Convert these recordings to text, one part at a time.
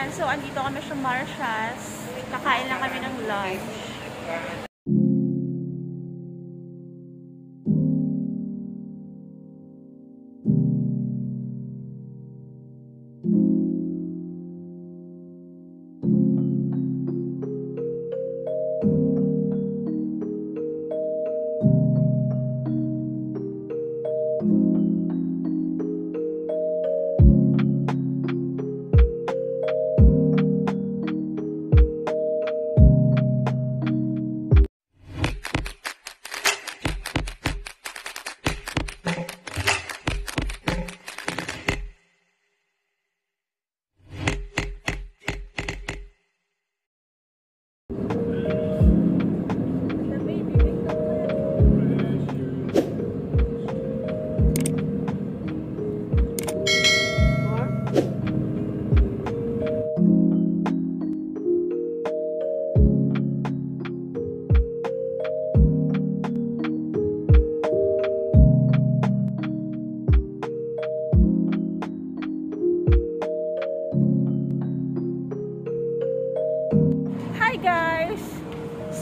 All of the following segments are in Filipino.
Ayan, so andito kami sa Marcia's. Kakain lang kami ng lunch.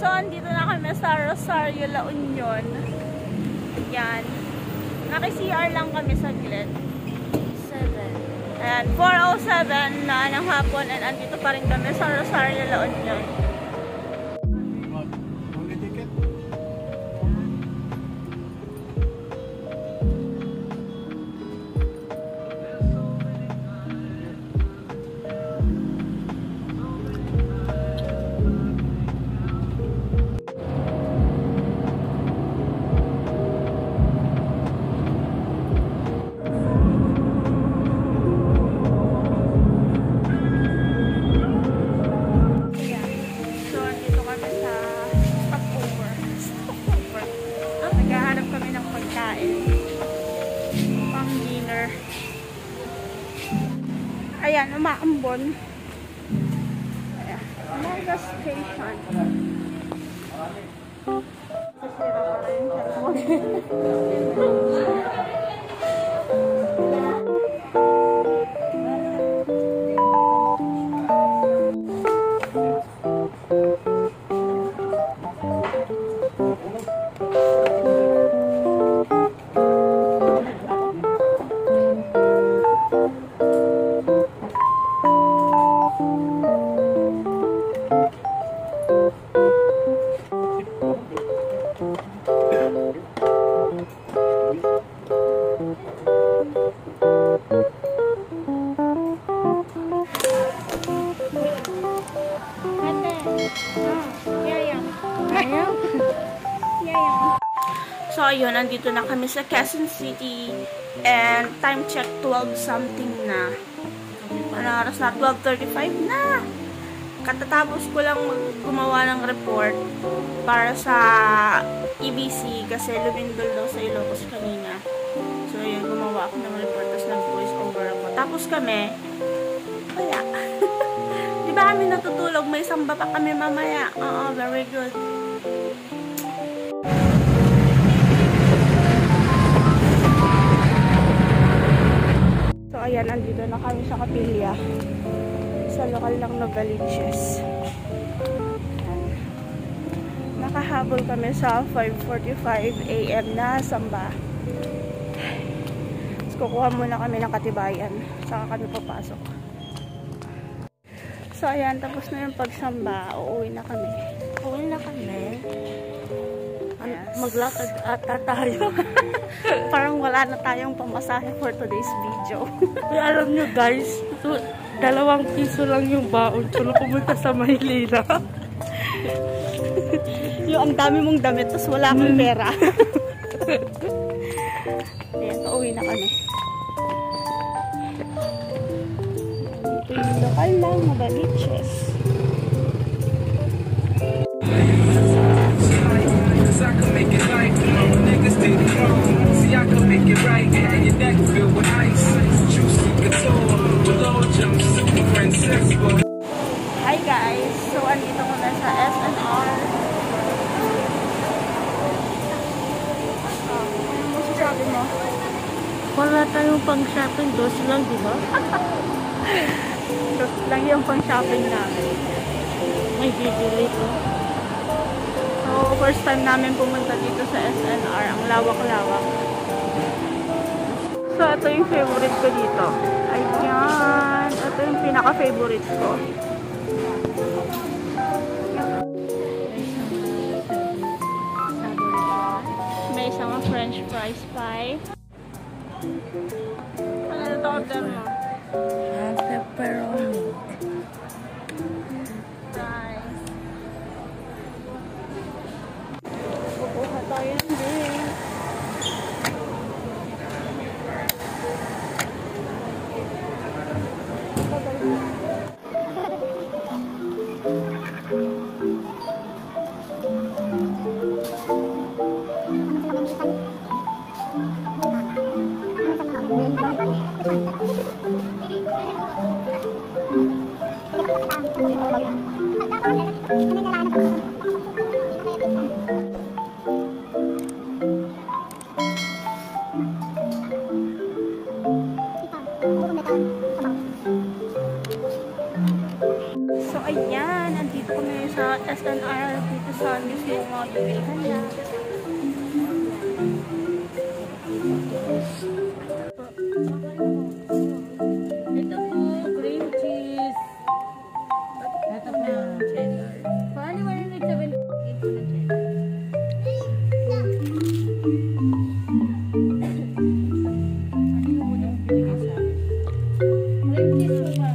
So, andito na kami sa Rosario, La Union. Yan. Naki-CR lang kami saglit. 7. Ayan, 4:07 na ng hapon and andito pa rin kami sa Rosario, La Union. Ayan, umaambon. Ayan, Mega Station. Sasira pa rin yung cellphone. So, ayun, nandito na kami sa Quezon City and time check 12 something na. Ano oras na? 12:35 na! Katatapos ko lang gumawa ng report para sa EBC kasi lumindol daw sa Ilocos kanina. So, ayun, gumawa ako ng report tapos nag-voice over ako. Tapos kami, wala. Di ba kami natutulog? May samba pa kami mamaya. Oo, very good. So, ayan, nandito na kami sa kapilya. Sa lokal ng Novaliches. Nakahabol kami sa 5:45 AM na samba. Tapos kukuha muna kami ng katibayan. Saka kami papasok. So, ayan, tapos na yung pagsamba. Uuwi na kami. Uuwi na kami. Yes. Maglakad ata tayo. Parang wala na tayong pamasahe for today's video. Alam nyo guys, 2 piso lang yung baon. Tulo pumunta sa Manila. Yung ang dami mong damit, tapos wala kang pera. Ayan, pauwi na kami. Dito yung lokal lang, Novaliches. I can make it right, niggas stay wrong. See, I can make it right, and your neck filled with ice. Juicy couture, below jumps, princess boy. Hi guys! So, andito ko na sa SNR. Ano mo sasabi mo? Wala tayong pang shopping, 12 lang, di ba? pesos lang yung pang shopping namin. May bibili ko. So, first time namin pumunta dito sa SNR. Ang lawak-lawak. So, ito yung favorite ko dito. Ayan. Ito yung pinaka-favorite ko. May isang french fries pie. Ano ito order mo? Pepperoni. Nice. Kukuha tayo ng drink. So, ayan. Nandito kami sa SNR dito sa mismo mga bilhan niya. Ito po, cream cheese. Ito po, cheddar. Paano mo rin nagsabihin? Ito na cheddar. Ano yung unang binigay sa akin? Cream cheese po ba?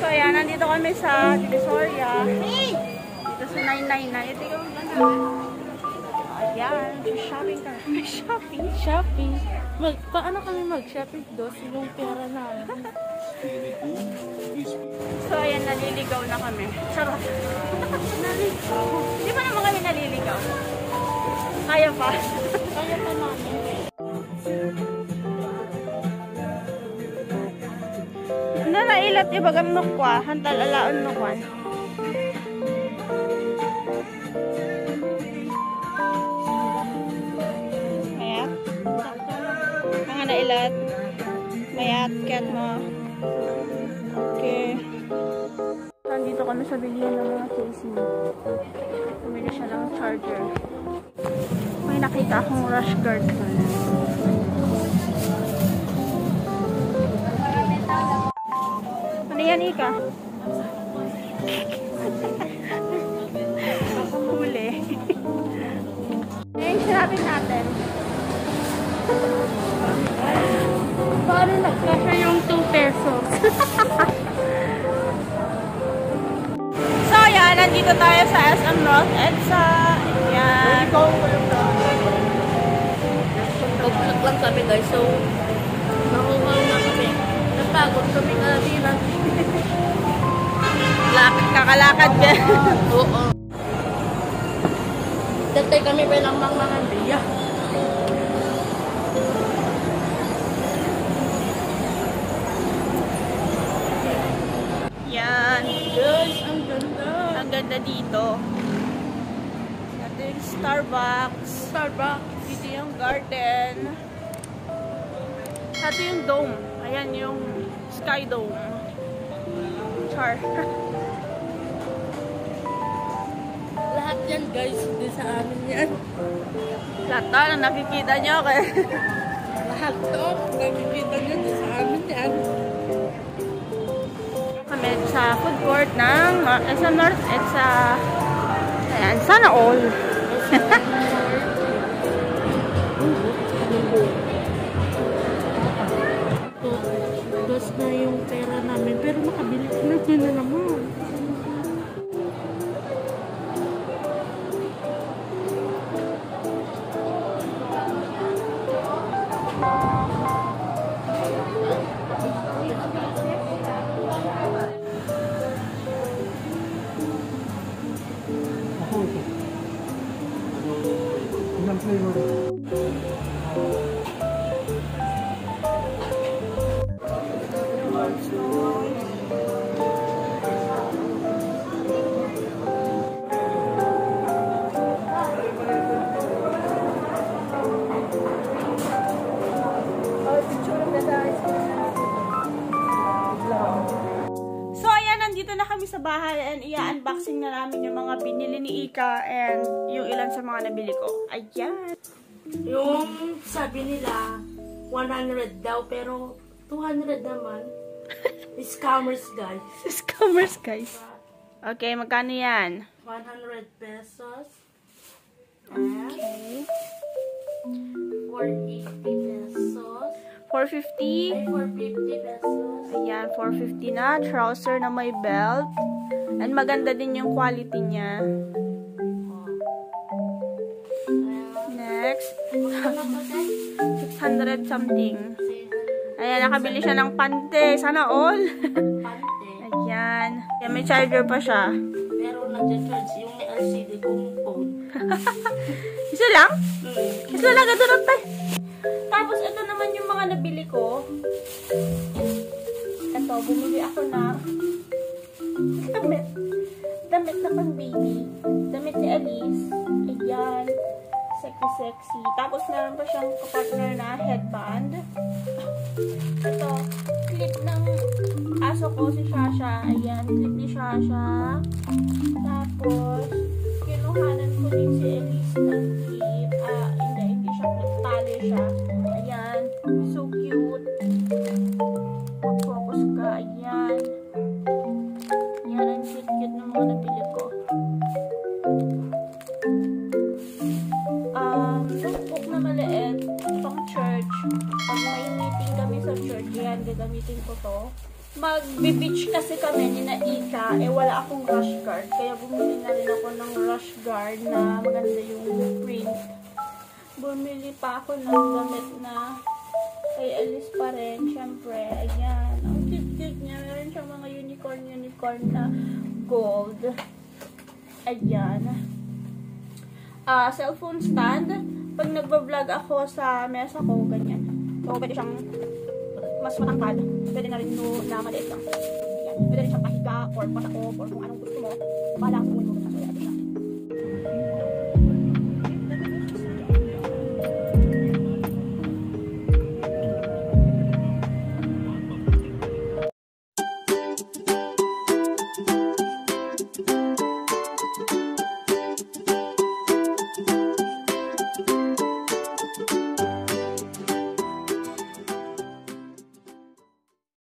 So, ayan. Nandito kami sa Divisoria. Dito sa 999. Ito yung ayan. Shopping ka. Shopping. Shopping. Paano kami mag-shopping doon? Yung pera namin. So, ayan. Naliligaw na kami. Charot. Naliligaw. Di ba naman kami naliligaw? Kaya pa. Kaya pa namin. Na nailat ibagam nukwa. Hantal alaon nukwan. Mayat. Mga nailat. Mayat. Kat mo. Okay. Nandito kami sa bilihan ng mga casing. Pumili siya ng charger. May nakita akong rush guard pa. Ano yan, Ika? Huli. Ngayon, sinapin natin. Paano nagkasya yung 2 pesos? So, yan. Nandito tayo sa SM North EDSA. Yan. Pag-vlog lang kami guys, so nakuha na kami. Napagod kami kanina. Lapit kakalakad ka. Oo. Datay kami pa ng mga biya. Yan. Guys, ang ganda. Ang ganda dito. Ito yung Starbucks. Dito yung garden. Ito yung dome. Ayan yung sky dome. Char. Lahat yan guys, hindi sa amin yan. Lahat na nakikita nyo. Lahat to, nakikita nyo, hindi sa amin yan. Kami sa food court ng SM North EDSA. Ayan, sana all. Dos na yung pera namin, pero nakabili na naman. Ilang flavor? So, ayan, nandito na kami sa bahay and i-unboxing na namin yung mga binili ni Ika and yung ilan sa mga nabili ko. Ayan. Yung sabi nila, 100 daw, pero 200 naman. Scammers, guys. Scammers, guys. Okay, magkano yan? 100 pesos. Okay. 480 pesos. 450. Ay, 450 pesos. Ayan, 450 na. Trouser na may belt. And maganda din yung quality niya. Next. 600 something. Ayan, nakabili siya ng pante. Sana all. Pante. Ayan. Ayan, may charger pa siya. Pero nag-charge yung may LCD kong phone. Isa lang? Isa lang, gano'n tayo. Tapos, ito naman yung mga nabili ko. Ito, bumili ako ng damit. Damit na pang baby. Damit ni Alice. Ayan. Sexy. Tapos, meron pa siyang partner na headband. Ito, clip ng aso ko, si Shasha. Ayan, clip ni Shasha. Tapos, kinuhanan ko din si Elise ng clip. Hindi siya clip. Tali siya. Ayan, so cute. Mag-focus ka. Ayan. Ayan, ang cute ng mga nabili ko. Notebook na maliit. Pang church. Pag may meeting kami sa church, yan, gagamitin ko to. Mag-beach kasi kami ni na Ika, wala akong rush guard. Kaya bumili na rin ako ng rush guard na maganda yung print. Bumili pa ako ng damit na kay Alice pa rin, syempre. Ayan, ang cute niya. Meron siyang mga unicorn na gold. Ayan. Cellphone stand. Pag nagbablog ako sa mesa ko, ganyan. So, pwede siyang mas matangkad. Pwede na rin na maliit lang. Ayan. Pwede rin siyang pahiga or patakop or kung anong gusto mo. Bahala kung mo na siya.